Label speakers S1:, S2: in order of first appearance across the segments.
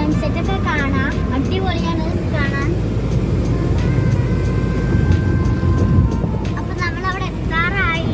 S1: Sunset ഒക്കെ കാണാം. അടിപൊളിയാണ് കാണാൻ. അപ്പൊ നമ്മൾ അവിടെ എത്താറായി.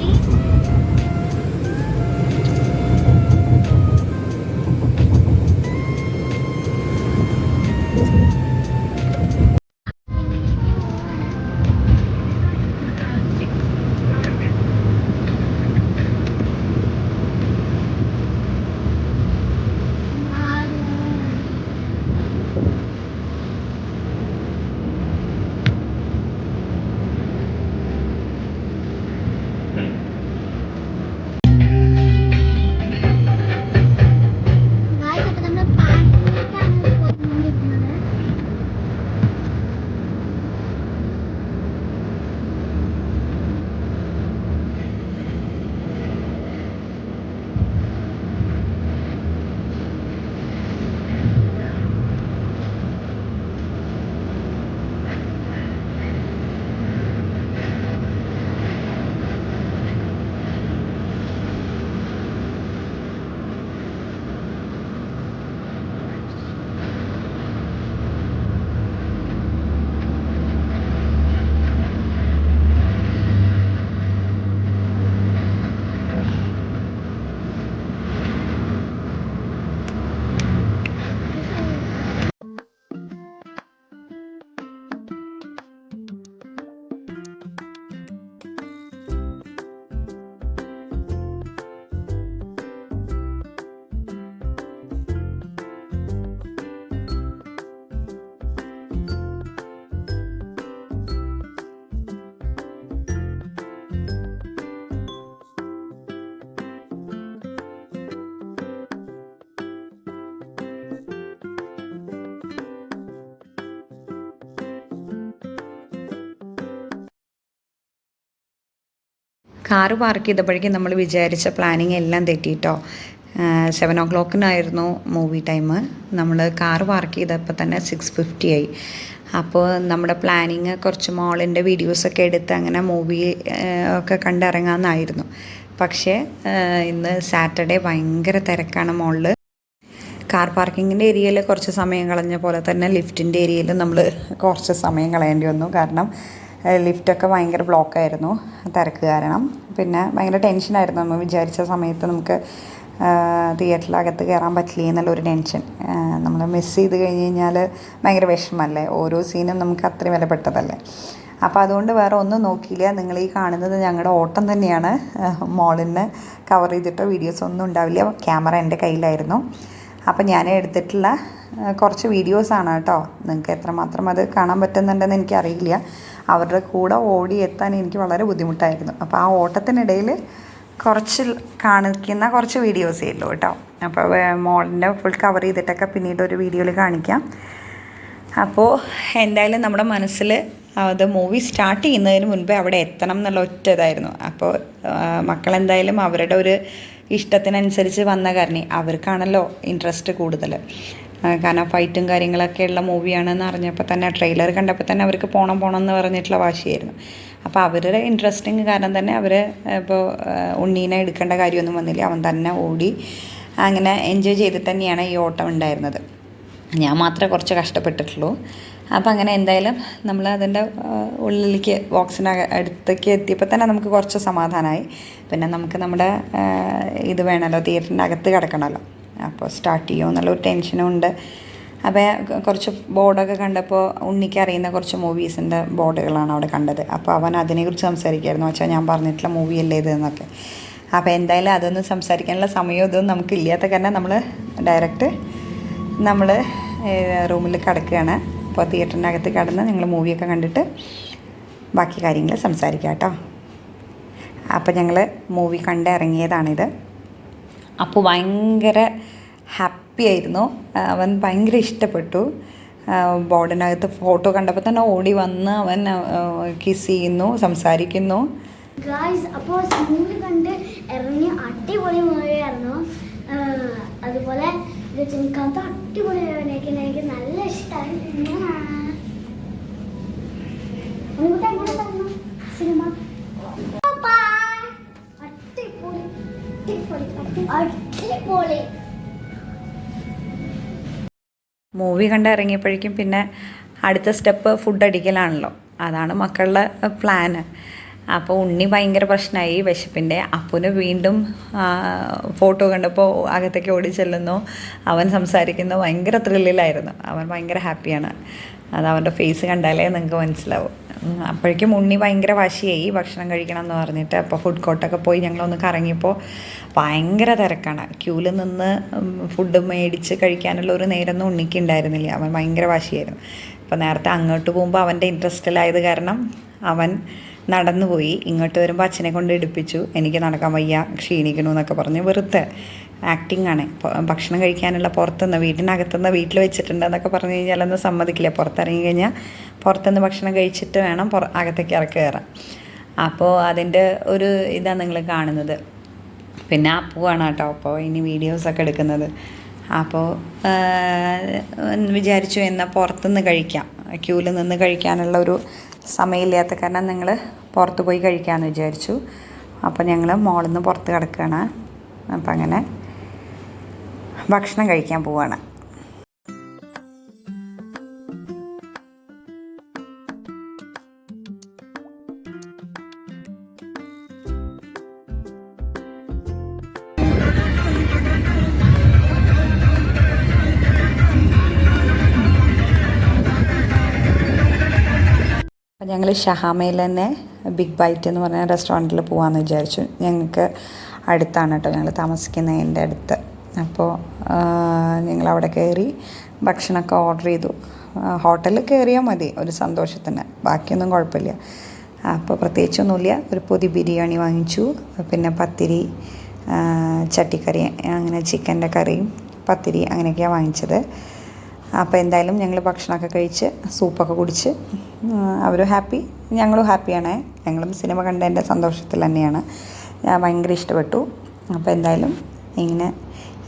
S2: കാറ് പാർക്ക് ചെയ്തപ്പോഴേക്കും നമ്മൾ വിചാരിച്ച പ്ലാനിങ് എല്ലാം തെറ്റിയിട്ടോ. 7 o'clock മൂവി ടൈം. നമ്മൾ കാറ് പാർക്ക് ചെയ്തപ്പോൾ തന്നെ 6:50 ആയി. അപ്പോൾ നമ്മുടെ പ്ലാനിങ് കുറച്ച് മോളിൻ്റെ വീഡിയോസൊക്കെ എടുത്ത് അങ്ങനെ മൂവി ഒക്കെ കണ്ടിറങ്ങാമെന്നായിരുന്നു. പക്ഷേ ഇന്ന് സാറ്റർഡേ ഭയങ്കര തിരക്കാണ് മോളിൽ. കാർ പാർക്കിങ്ങിൻ്റെ ഏരിയയിൽ കുറച്ച് സമയം കളഞ്ഞ പോലെ തന്നെ ലിഫ്റ്റിൻ്റെ ഏരിയയിൽ നമ്മൾ കുറച്ച് സമയം കളയേണ്ടി വന്നു. കാരണം ലിഫ്റ്റൊക്കെ ഭയങ്കര ബ്ലോക്കായിരുന്നു തിരക്ക് കാരണം. പിന്നെ ഭയങ്കര ടെൻഷനായിരുന്നു. നമ്മൾ വിചാരിച്ച സമയത്ത് നമുക്ക് തിയേറ്ററിലകത്ത് കയറാൻ പറ്റില്ല എന്നുള്ളൊരു ടെൻഷൻ. നമ്മൾ മിസ് ചെയ്ത് കഴിഞ്ഞ് കഴിഞ്ഞാൽ ഭയങ്കര വിഷമമല്ലേ. ഓരോ സീനും നമുക്ക് അത്രയും വിലപ്പെട്ടതല്ലേ. അപ്പോൾ അതുകൊണ്ട് വേറെ ഒന്നും നോക്കിയില്ല. നിങ്ങൾ ഈ കാണുന്നത് ഞങ്ങളുടെ ഓട്ടം തന്നെയാണ്. മോളിന് കവർ ചെയ്തിട്ടോ വീഡിയോസ് ഒന്നും ഉണ്ടാവില്ല. ക്യാമറ എൻ്റെ കയ്യിലായിരുന്നു. അപ്പോൾ ഞാൻ എടുത്തിട്ടുള്ള കുറച്ച് വീഡിയോസാണ് കേട്ടോ. നിങ്ങൾക്ക് എത്രമാത്രം അത് കാണാൻ പറ്റുന്നുണ്ടെന്ന് എനിക്കറിയില്ല. അവരുടെ കൂടെ ഓടി എത്താൻ എനിക്ക് വളരെ ബുദ്ധിമുട്ടായിരുന്നു. അപ്പോൾ ആ ഓട്ടത്തിനിടയിൽ കുറച്ച് കാണിക്കുന്ന കുറച്ച് വീഡിയോസേ ഉള്ളൂ കേട്ടോ. അപ്പോൾ മോളിൻ്റെ ഫുൾ കവർ ചെയ്തിട്ടൊക്കെ പിന്നീട് ഒരു വീഡിയോയിൽ കാണിക്കാം. അപ്പോൾ എന്തായാലും നമ്മുടെ മനസ്സിൽ അത് മൂവി സ്റ്റാർട്ട് ചെയ്യുന്നതിന് മുൻപേ അവിടെ എത്തണം എന്നുള്ള ഒറ്റ ഇതായിരുന്നു. അപ്പോൾ മക്കളെന്തായാലും അവരുടെ ഒരു ഇഷ്ടത്തിനനുസരിച്ച് വന്ന കാരണം അവർക്കാണല്ലോ ഇൻട്രസ്റ്റ് കൂടുതൽ. കാരണം ഫൈറ്റും കാര്യങ്ങളൊക്കെ ഉള്ള മൂവിയാണെന്ന് അറിഞ്ഞപ്പോൾ തന്നെ ട്രെയിലർ കണ്ടപ്പോൾ തന്നെ അവർക്ക് പോകണം എന്ന് പറഞ്ഞിട്ടുള്ള വാശിയായിരുന്നു. അപ്പോൾ അവരുടെ ഇൻട്രസ്റ്റിങ് കാരണം തന്നെ അവർ ഇപ്പോൾ ഉണ്ണീനെ എടുക്കേണ്ട കാര്യമൊന്നും വന്നില്ല. അവൻ തന്നെ ഓടി അങ്ങനെ എൻജോയ് ചെയ്തിട്ട് തന്നെയാണ് ഈ ഓട്ടം ഉണ്ടായിരുന്നത്. ഞാൻ മാത്രമേ കുറച്ച് കഷ്ടപ്പെട്ടിട്ടുള്ളൂ. അപ്പോൾ അങ്ങനെ എന്തായാലും നമ്മൾ അതിൻ്റെ ഉള്ളിലേക്ക് അടുത്തേക്ക് എത്തിയപ്പോൾ തന്നെ നമുക്ക് കുറച്ച് സമാധാനമായി. പിന്നെ നമുക്ക് നമ്മുടെ ഇത് വേണമല്ലോ, തിയേറ്ററിൻ്റെ അകത്ത് കിടക്കണമല്ലോ. അപ്പോൾ സ്റ്റാർട്ട് ചെയ്യുമോ എന്നുള്ളൊരു ടെൻഷനും ഉണ്ട്. അപ്പോൾ കുറച്ച് ബോർഡൊക്കെ കണ്ടപ്പോൾ ഉണ്ണിക്ക് അറിയുന്ന കുറച്ച് മൂവീസിൻ്റെ ബോർഡുകളാണ് അവിടെ കണ്ടത്. അപ്പോൾ അവൻ അതിനെക്കുറിച്ച് സംസാരിക്കുമായിരുന്നു. വെച്ചാൽ ഞാൻ പറഞ്ഞിട്ടുള്ള മൂവിയല്ലേ ഇത് എന്നൊക്കെ. അപ്പോൾ എന്തായാലും അതൊന്നും സംസാരിക്കാനുള്ള സമയം ഇതൊന്നും നമുക്കില്ലാത്ത കാരണം നമ്മൾ ഡയറക്റ്റ് റൂമിൽ കിടക്കുകയാണ്. അപ്പോൾ തിയേറ്ററിൻ്റെ അകത്ത് കിടന്ന് നിങ്ങൾ മൂവിയൊക്കെ കണ്ടിട്ട് ബാക്കി കാര്യങ്ങൾ സംസാരിക്കാം കേട്ടോ. അപ്പോൾ ഞങ്ങൾ മൂവി കണ്ട് ഇറങ്ങിയതാണിത്. അപ്പോൾ ഭയങ്കര ഹാപ്പി ആയിരുന്നു. അവൻ ഭയങ്കര ഇഷ്ടപ്പെട്ടു. ബോർഡിനകത്ത് ഫോട്ടോ കണ്ടപ്പോൾ തന്നെ ഓടി വന്ന് അവൻ കിസ് ചെയ്യുന്നു, സംസാരിക്കുന്നു.
S1: അപ്പോൾ മൂവി കണ്ട് ഇറങ്ങി അടിപൊളി മൂവിയായിരുന്നു. അതുപോലെ രജനികാന്ത് അടിപൊളിയായിരുന്നു. എനിക്ക് നല്ല ഇഷ്ടമായി സിനിമ.
S2: മൂവി കണ്ടിറങ്ങിയപ്പോഴേക്കും പിന്നെ അടുത്ത സ്റ്റെപ്പ് ഫുഡ് അടിക്കലാണല്ലോ, അതാണ് മക്കളുടെ പ്ലാന്. അപ്പോൾ ഉണ്ണി ഭയങ്കര പ്രശ്നമായി വിശപ്പിൻ്റെ. അപ്പുന് വീണ്ടും ഫോട്ടോ കണ്ടപ്പോൾ അകത്തേക്ക് ഓടി ചെല്ലുന്നു. അവൻ സംസാരിക്കുന്നു, ഭയങ്കര ത്രില്ലിലായിരുന്നു. അവൻ ഭയങ്കര ഹാപ്പിയാണ്. അത് അവൻ്റെ ഫേസ് കണ്ടാലേ നിങ്ങൾക്ക് മനസ്സിലാവും. അപ്പോഴേക്കും ഉണ്ണി ഭയങ്കര വാശിയായി ഭക്ഷണം കഴിക്കണം എന്ന് പറഞ്ഞിട്ട്. അപ്പോൾ ഫുഡ് കോർട്ടൊക്കെ പോയി ഞങ്ങളൊന്ന് കറങ്ങിയപ്പോൾ ഭയങ്കര തിരക്കാണ്. ക്യൂവിൽ നിന്ന് ഫുഡ് മേടിച്ച് കഴിക്കാനുള്ള ഒരു നേരമൊന്നും ഉണ്ണിക്ക് ഉണ്ടായിരുന്നില്ല. അവൻ ഭയങ്കര വാശിയായിരുന്നു. അപ്പോൾ നേരത്തെ അങ്ങോട്ട് പോകുമ്പോൾ അവൻ്റെ ഇൻട്രസ്റ്റിലായത് കാരണം അവൻ നടന്നു പോയി. ഇങ്ങോട്ട് വരുമ്പോൾ അച്ഛനെ കൊണ്ട് എടുപ്പിച്ചു. എനിക്ക് നടക്കാൻ വയ്യ, ക്ഷീണിക്കണു എന്നൊക്കെ പറഞ്ഞ് വെറുതെ ആക്ടിങ് ആണ്. ഭക്ഷണം കഴിക്കാനുള്ള പുറത്തുനിന്ന് വീട്ടിനകത്തുനിന്ന് വീട്ടിൽ വെച്ചിട്ടുണ്ടെന്നൊക്കെ പറഞ്ഞു കഴിഞ്ഞാലൊന്നും സമ്മതിക്കില്ല. പുറത്തിറങ്ങി കഴിഞ്ഞാൽ പുറത്തുനിന്ന് ഭക്ഷണം കഴിച്ചിട്ട് വേണം അകത്തേക്ക് ഇറക്കി കയറാൻ. അപ്പോൾ അതിൻ്റെ ഒരു ഇതാണ് നിങ്ങൾ കാണുന്നത്. പിന്നെ അപ്പുവാണ് കേട്ടോ അപ്പോൾ ഇനി വീഡിയോസൊക്കെ എടുക്കുന്നത്. അപ്പോൾ വിചാരിച്ചു എന്നാൽ പുറത്തുനിന്ന് കഴിക്കാം, ക്യൂവിൽ നിന്ന് കഴിക്കാനുള്ള ഒരു സമയമില്ലാത്ത കാരണം നിങ്ങൾ പുറത്ത് പോയി കഴിക്കാമെന്ന് വിചാരിച്ചു. അപ്പോൾ ഞങ്ങൾ മോളിൽ നിന്ന് പുറത്ത് കിടക്കുകയാണ്. അപ്പം അങ്ങനെ ഭക്ഷണം കഴിക്കാൻ പോവുകയാണ്. അപ്പോൾ ഞങ്ങൾ ഷഹാമയിൽ തന്നെ ബിഗ് ബൈറ്റ് എന്ന് പറഞ്ഞ റെസ്റ്റോറൻറ്റിൽ പോകാമെന്ന് വിചാരിച്ചു. ഞങ്ങൾക്ക് അടുത്താണ് കേട്ടോ, ഞങ്ങൾ താമസിക്കുന്നതിൻ്റെ അടുത്ത്. അപ്പോൾ ഞങ്ങളവിടെ കയറി ഭക്ഷണമൊക്കെ ഓർഡർ ചെയ്തു. ഹോട്ടലിൽ കയറിയാൽ മതി ഒരു സന്തോഷത്തിന്, ബാക്കിയൊന്നും കുഴപ്പമില്ല. അപ്പോൾ പ്രത്യേകിച്ചൊന്നുമില്ല. ഒരു പൊതി ബിരിയാണി വാങ്ങിച്ചു, പിന്നെ പത്തിരി, ചട്ടിക്കറി, അങ്ങനെ ചിക്കൻ്റെ കറിയും പത്തിരി അങ്ങനെയൊക്കെയാണ് വാങ്ങിച്ചത്. അപ്പോൾ എന്തായാലും ഞങ്ങൾ ഭക്ഷണമൊക്കെ കഴിച്ച് സൂപ്പൊക്കെ കുടിച്ച് അവർ ഹാപ്പി, ഞങ്ങളും ഹാപ്പിയാണ്. ഞങ്ങളും സിനിമ കണ്ടതിൻ്റെ സന്തോഷത്തിൽ തന്നെയാണ്. ഞാൻ ഭയങ്കര ഇഷ്ടപ്പെട്ടു. അപ്പോൾ എന്തായാലും ഇങ്ങനെ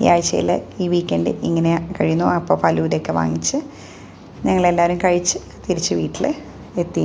S2: ഈ ആഴ്ചയിൽ ഈ വീക്കെൻഡ് ഇങ്ങനെ കഴിയുന്നു. അപ്പോൾ ഫലൂദയൊക്കെ വാങ്ങിച്ച് ഞങ്ങളെല്ലാവരും കഴിച്ച് തിരിച്ച് വീട്ടിൽ എത്തി.